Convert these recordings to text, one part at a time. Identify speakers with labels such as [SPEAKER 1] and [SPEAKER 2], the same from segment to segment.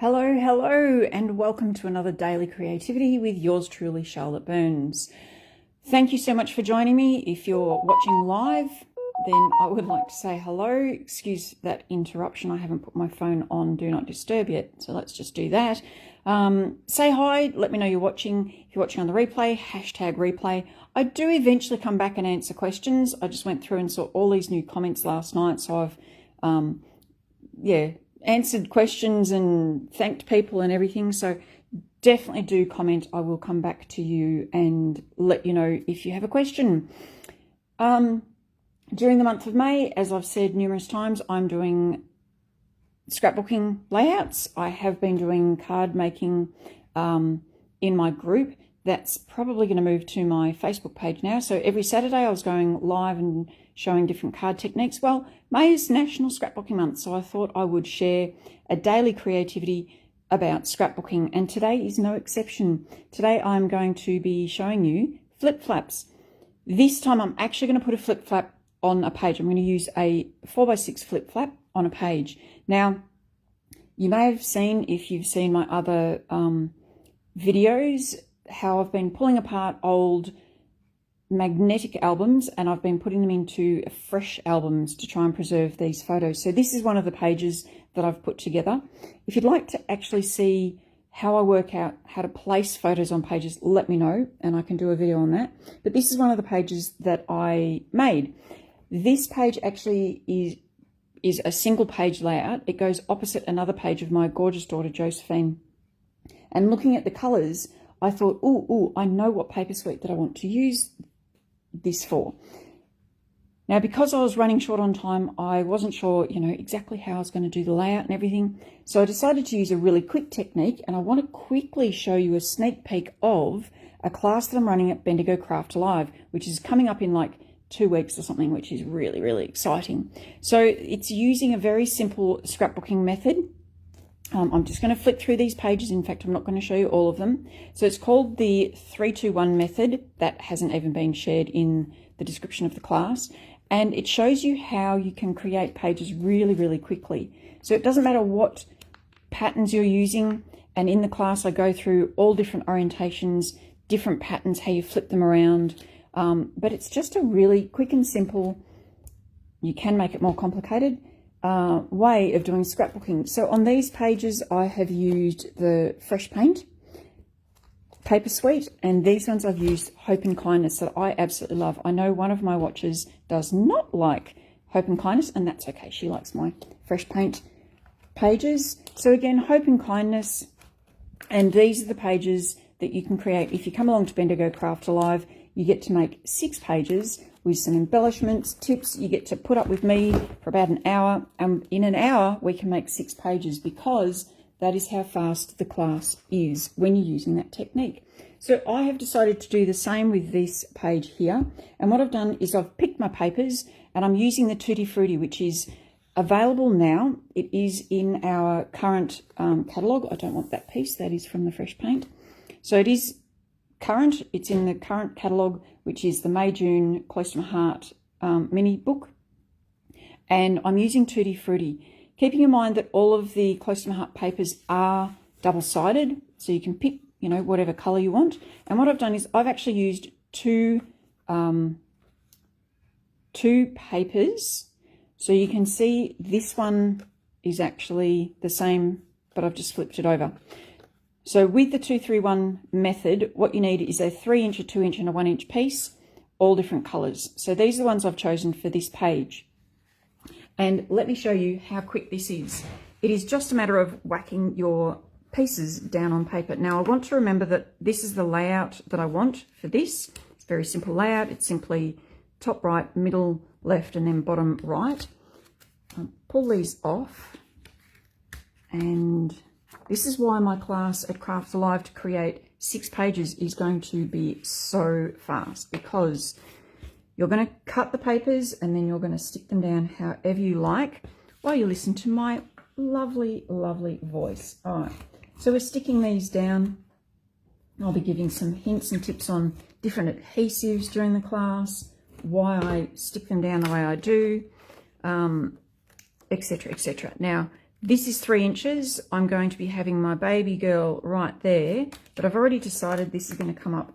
[SPEAKER 1] Hello, hello, and welcome to another Daily Creativity with yours truly, Charlotte Burns. Thank you so much for joining me. If you're watching live, then I would like to say hello. Excuse that interruption. I haven't put my phone on Do Not Disturb yet, so let's just do that. Say hi, let me know you're watching. If you're watching on the replay, hashtag replay. I do eventually come back and answer questions. I just went through and saw all these new comments last night, so I've, answered questions and thanked people and everything. So definitely do comment. I will come back to you and let you know if you have a question. During the month of May, as I've said numerous times, I'm doing scrapbooking layouts. I have been doing card making in my group. That's probably going to move to my Facebook page now. So every Saturday I was going live and showing different card techniques. Well, May is National Scrapbooking Month, so I thought I would share a daily creativity about scrapbooking, and today is no exception. Today I'm going to be showing you flip flaps. This time I'm actually going to put a flip flap on a page. I'm going to use a 4x6 flip flap on a page. Now, you may have seen, if you've seen my other videos, how I've been pulling apart old magnetic albums and I've been putting them into fresh albums to try and preserve these photos. So this is one of the pages that I've put together. If you'd like to actually see how I work out how to place photos on pages, let me know and I can do a video on that. But this is one of the pages that I made. This page actually is a single page layout. It goes opposite another page of my gorgeous daughter Josephine. And looking at the colors, I thought, I know what paper suite that I want to use this for. Now, because I was running short on time, I wasn't sure, exactly how I was going to do the layout and everything. So I decided to use a really quick technique, and I want to quickly show you a sneak peek of a class that I'm running at Bendigo Craft Alive, which is coming up in like 2 weeks or something, which is really, really exciting. So it's using a very simple scrapbooking method. I'm just going to flick through these pages. In fact, I'm not going to show you all of them. So it's called the 3-2-1 method. That hasn't even been shared in the description of the class. And it shows you how you can create pages really, really quickly. So it doesn't matter what patterns you're using. And in the class, I go through all different orientations, different patterns, how you flip them around. But it's just a really quick and simple, you can make it more complicated, way of doing scrapbooking. So on these pages I have used the Fresh Paint paper suite, and these ones I've used Hope and Kindness that I absolutely love. I know one of my watchers does not like Hope and Kindness, and that's okay. She likes my Fresh Paint pages. So again, Hope and Kindness, and these are the pages that you can create. If you come along to Bendigo Craft Alive, you get to make 6 pages with some embellishments, tips. You get to put up with me for about an hour, and in an hour we can make 6 pages because that is how fast the class is when you're using that technique. So I have decided to do the same with this page here, and what I've done is I've picked my papers and I'm using the Tutti Frutti, which is available now. It is in our current catalogue. I don't want that piece, that is from the Fresh Paint. So it is current, it's in the current catalogue, which is the May-June Close to My Heart mini book. And I'm using Tutti Frutti, keeping in mind that all of the Close to My Heart papers are double-sided, so you can pick, whatever colour you want. And what I've done is I've actually used two papers. So you can see this one is actually the same, but I've just flipped it over. So with the 2-3-1 method, what you need is a 3-inch, a 2-inch and a 1-inch piece, all different colours. So these are the ones I've chosen for this page. And let me show you how quick this is. It is just a matter of whacking your pieces down on paper. Now I want to remember that this is the layout that I want for this. It's a very simple layout. It's simply top right, middle left and then bottom right. Pull these off, and this is why my class at Craft Alive to create 6 pages is going to be so fast, because you're going to cut the papers and then you're going to stick them down however you like while you listen to my lovely, lovely voice. All right, so we're sticking these down. I'll be giving some hints and tips on different adhesives during the class, why I stick them down the way I do, etc., etc. Now, This is 3 inches. I'm going to be having my baby girl right there, but I've already decided this is going to come up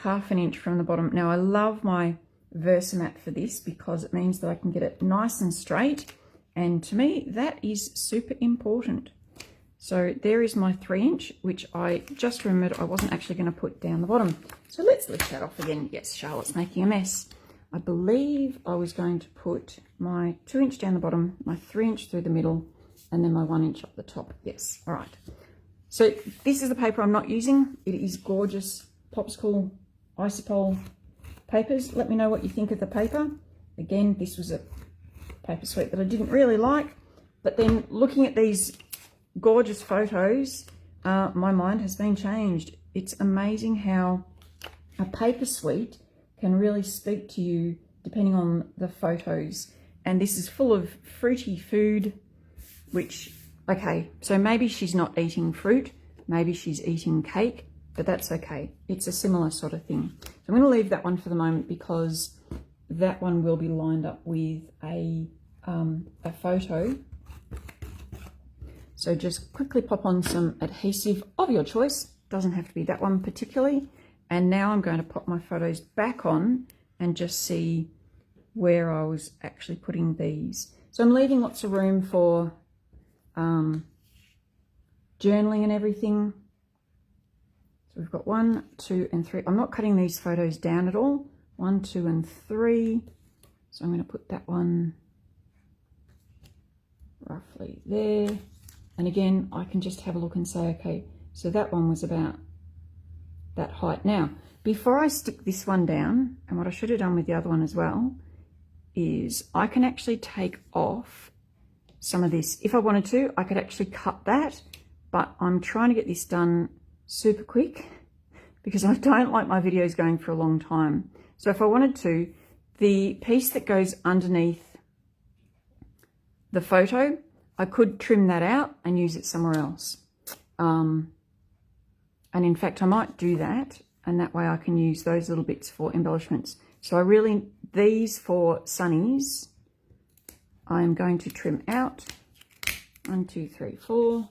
[SPEAKER 1] 1/2 inch from the bottom. Now I love my Versamat for this because it means that I can get it nice and straight, and to me that is super important. So there is my 3 inch, which I just remembered I wasn't actually going to put down the bottom. So let's lift that off again. Yes, Charlotte's making a mess. I believe I was going to put my 2 inch down the bottom, my 3 inch through the middle, and then my 1 inch up the top. Yes, all right. So this is the paper I'm not using. It is gorgeous Popsicle Isopol papers. Let me know what you think of the paper. Again, this was a paper suite that I didn't really like, but then looking at these gorgeous photos, my mind has been changed. It's amazing how a paper suite can really speak to you depending on the photos. And this is full of fruity food, which, okay, so maybe she's not eating fruit, maybe she's eating cake, but that's okay. It's a similar sort of thing. So I'm going to leave that one for the moment because that one will be lined up with a photo. So just quickly pop on some adhesive of your choice. Doesn't have to be that one particularly. And now I'm going to pop my photos back on and just see where I was actually putting these. So I'm leaving lots of room for journaling and everything. So we've got 1, 2, and 3. I'm not cutting these photos down at all. 1, 2, and 3. So I'm going to put that one roughly there. And again, I can just have a look and say, okay, so that one was about that height. Now, before I stick this one down, and what I should have done with the other one as well, is I can actually take off some of this. If I wanted to, I could actually cut that, but I'm trying to get this done super quick because I don't like my videos going for a long time. So if I wanted to, the piece that goes underneath the photo, I could trim that out and use it somewhere else. And in fact, I might do that, and that way I can use those little bits for embellishments. So I really, these for sunnies, I'm going to trim out. 1, 2, 3, 4.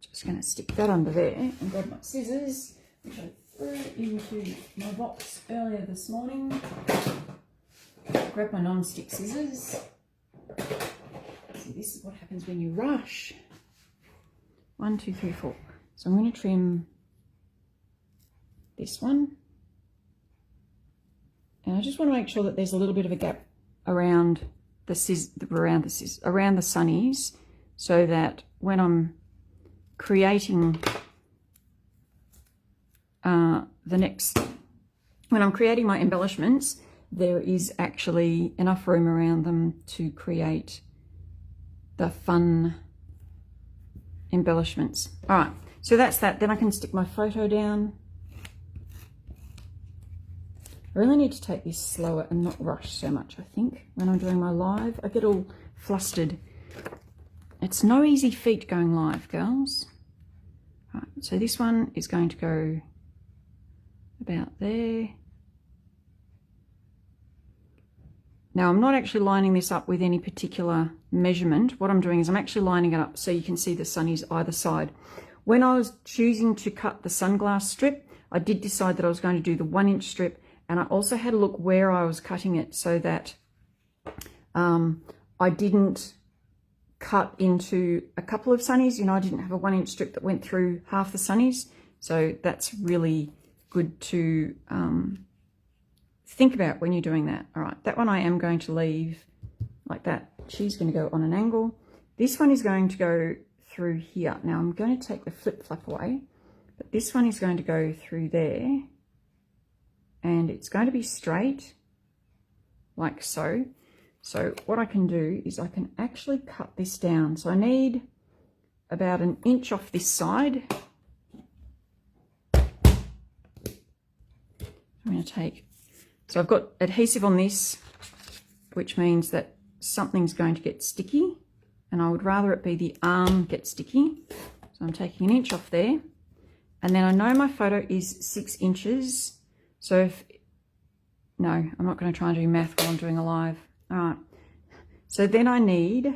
[SPEAKER 1] Just going to stick that under there and grab my scissors, which I threw into my box earlier this morning. Grab my non-stick scissors. See, this is what happens when you rush. 1, 2, 3, 4. So I'm going to trim this one. And I just want to make sure that there's a little bit of a gap around the sunnies, so that when I'm creating when I'm creating my embellishments, there is actually enough room around them to create the fun embellishments. All right, so that's that. Then I can stick my photo down. I really need to take this slower and not rush so much, I think, when I'm doing my live. I get all flustered. It's no easy feat going live, girls. All right, so this one is going to go about there. Now, I'm not actually lining this up with any particular measurement. What I'm doing is I'm actually lining it up so you can see the sunnies either side. When I was choosing to cut the sunglass strip, I did decide that I was going to do the 1 inch strip, and I also had a look where I was cutting it so that I didn't cut into a couple of sunnies. You know, I didn't have a 1 inch strip that went through half the sunnies. So that's really good to think about when you're doing that. All right, that one I am going to leave like that. She's going to go on an angle. This one is going to go through here. Now I'm going to take the flip flap away, but this one is going to go through there, and it's going to be straight like so. So what I can do is I can actually cut this down. So I need about 1 inch off this side. I'm going to take, so I've got adhesive on this, which means that something's going to get sticky, and I would rather it be the arm get sticky. So I'm taking 1 inch off there, and then I know my photo is 6 inches. So no, I'm not going to try and do math while I'm doing a live. All right. So then I need,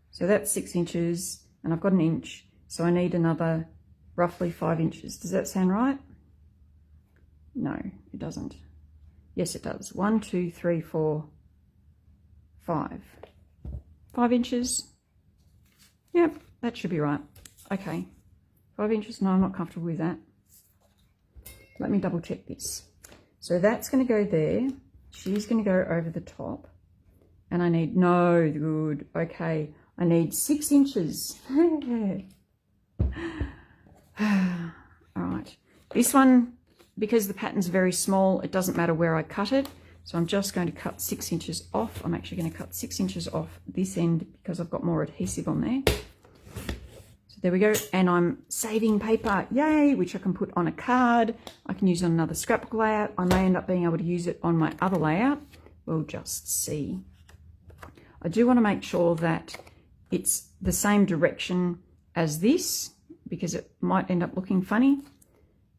[SPEAKER 1] so that's 6 inches and I've got an inch. So I need another roughly 5 inches. Does that sound right? No, it doesn't. Yes, it does. 1, 2, 3, 4, 5. 5 inches. Yep, that should be right. Okay. 5 inches. No, I'm not comfortable with that. Let me double check this. So that's going to go there. She's going to go over the top. And I need, no, good. Okay. I need 6 inches. All right. This one, because the pattern's very small, it doesn't matter where I cut it. So I'm just going to cut 6 inches off. I'm actually going to cut 6 inches off this end because I've got more adhesive on there. So there we go. And I'm saving paper, yay, which I can put on a card. I can use it on another scrapbook layout. I may end up being able to use it on my other layout. We'll just see. I do want to make sure that it's the same direction as this because it might end up looking funny.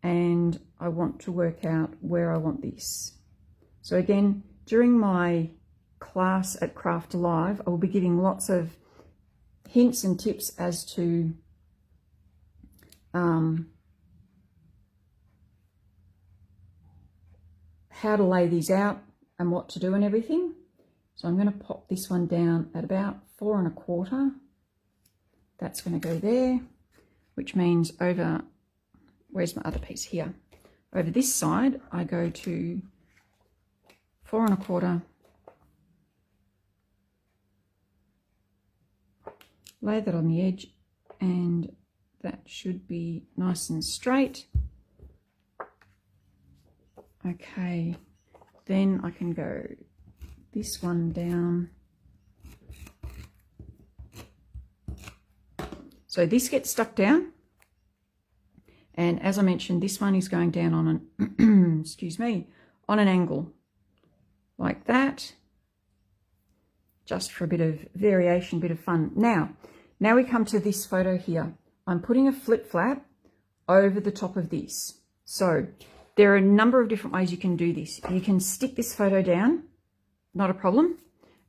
[SPEAKER 1] And I want to work out where I want this. So again, during my class at Craft Alive, I will be giving lots of hints and tips as to how to lay these out and what to do and everything. So I'm going to pop this one down at about 4 1/4. That's going to go there, which means over, where's my other piece here? Over this side, I go to 4 1/4, lay that on the edge, and that should be nice and straight. Okay, then I can go this one down. So this gets stuck down. And as I mentioned, this one is going down on an, excuse me, on an angle like that, just for a bit of variation, bit of fun. Now we come to this photo here. I'm putting a flip flap over the top of this. So there are a number of different ways you can do this. You can stick this photo down, not a problem.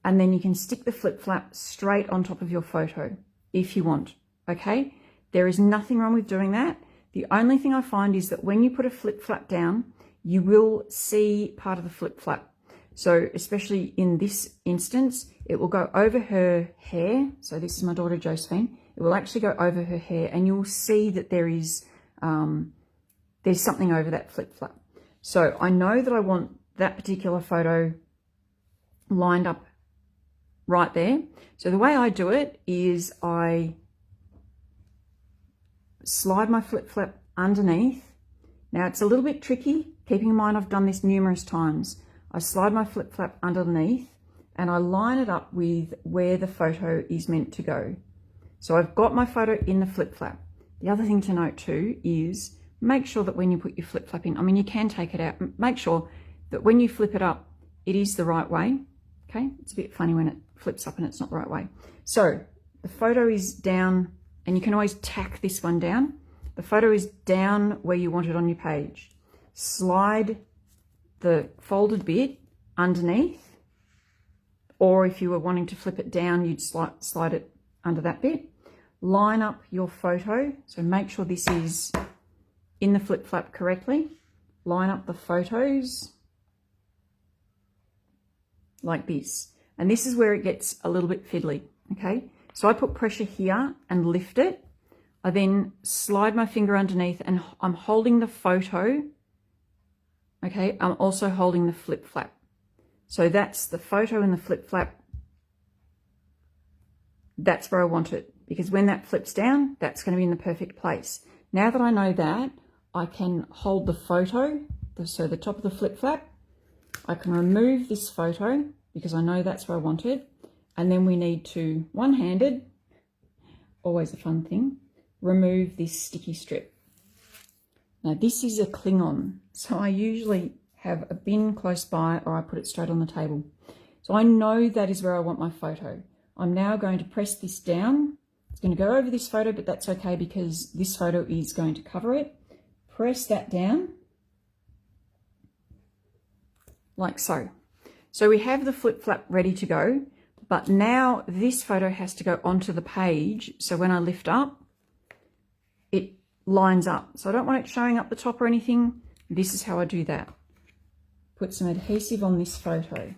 [SPEAKER 1] And then you can stick the flip flap straight on top of your photo if you want, okay? There is nothing wrong with doing that. The only thing I find is that when you put a flip flap down, you will see part of the flip flap. So especially in this instance, it will go over her hair. So this is my daughter Josephine. It will actually go over her hair and you'll see that there is, there's something over that flip flap. So I know that I want that particular photo lined up right there. So the way I do it is I slide my flip flap underneath. Now it's a little bit tricky, keeping in mind I've done this numerous times. I slide my flip flap underneath and I line it up with where the photo is meant to go. So I've got my photo in the flip flap. The other thing to note too is make sure that when you put your flip flap in, I mean, you can take it out, make sure that when you flip it up, it is the right way. Okay, it's a bit funny when it flips up and it's not the right way. So the photo is down, and you can always tack this one down. The photo is down where you want it on your page. Slide the folded bit underneath, or if you were wanting to flip it down, you'd slide it under that bit. Line up your photo, so make sure this is in the flip flap correctly. Line up the photos like this. And this is where it gets a little bit fiddly, okay? So I put pressure here and lift it. I then slide my finger underneath and I'm holding the photo, okay? I'm also holding the flip flap. So that's the photo and the flip flap. That's where I want it, because when that flips down, that's going to be in the perfect place. Now that I know that, I can hold the photo, so the top of the flip flap. I can remove this photo because I know that's where I want it. And then we need to, one-handed, always a fun thing, remove this sticky strip. Now this is a Klingon, so I usually have a bin close by or I put it straight on the table. So I know that is where I want my photo. I'm now going to press this down. It's going to go over this photo, but that's okay because this photo is going to cover it. Press that down. like so. So we have the flip flap ready to go, but now this photo has to go onto the page. So when I lift up, it lines up. So I don't want it showing up the top or anything. This is how I do that. Put some adhesive on this photo.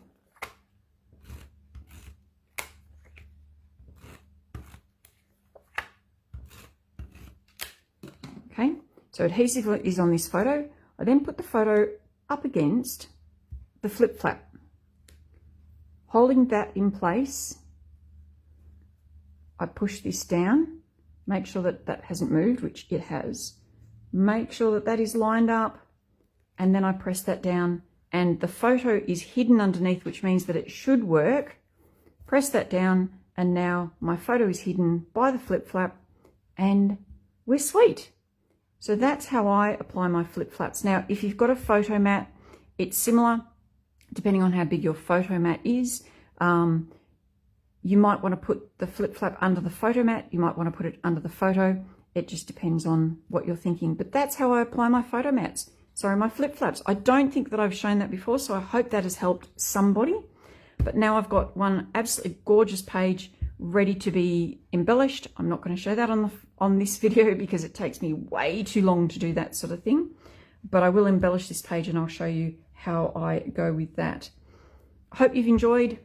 [SPEAKER 1] Okay, so adhesive is on this photo. I then put the photo up against the flip flap. Holding that in place, I push this down, make sure that that hasn't moved, which it has. Make sure that that is lined up, and then I press that down, and the photo is hidden underneath, which means that it should work. Press that down, and now my photo is hidden by the flip flap, and we're sweet. So that's how I apply my flip flaps. Now, if you've got a photo mat, it's similar. Depending on how big your photo mat is, you might want to put the flip flap under the photo mat. You might want to put it under the photo. It just depends on what you're thinking. But that's how I apply my photo mats. Sorry, my flip flaps. I don't think that I've shown that before, so I hope that has helped somebody. But now I've got one absolutely gorgeous page ready to be embellished. I'm not going to show that on this video because it takes me way too long to do that sort of thing. But I will embellish this page and I'll show you how I go with that. I hope you've enjoyed.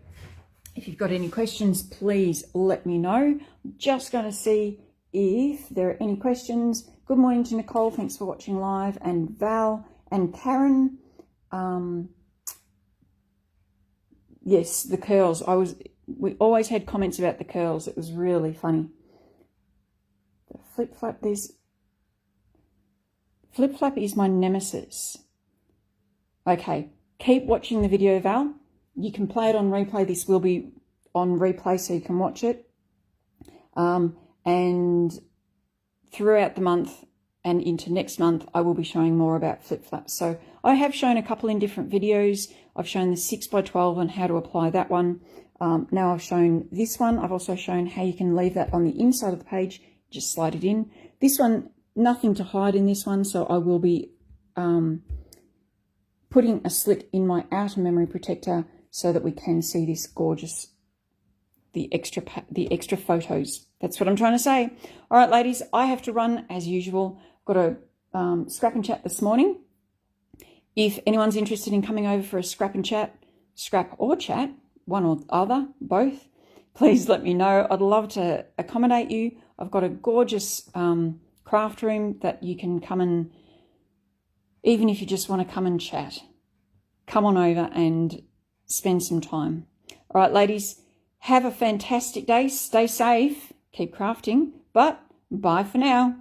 [SPEAKER 1] If you've got any questions, please let me know. Just going to see if there are any questions. Good morning to Nicole. Thanks for watching live. And Val and Karen. Yes, the curls. We always had comments about the curls. It was really funny. The flip flap. Flip flap is my nemesis. Okay, keep watching the video, Val. You can play it on replay. This will be on replay so you can watch it. And throughout the month and into next month, I will be showing more about flip flaps. So I have shown a couple in different videos. I've shown the 6x12 and how to apply that one. Now I've shown this one. I've also shown how you can leave that on the inside of the page. Just slide it in. This one, nothing to hide in this one. So I will be putting a slit in my outer memory protector so that we can see this gorgeous, the extra photos. That's what I'm trying to say. All right, ladies, I have to run as usual. Got a scrap and chat this morning. If anyone's interested in coming over for a scrap and chat, scrap or chat, one or the other, both, please let me know. I'd love to accommodate you. I've got a gorgeous craft room that you can come and, even if you just want to come and chat, come on over and spend some time. All right, ladies, have a fantastic day. Stay safe. Keep crafting. But bye for now.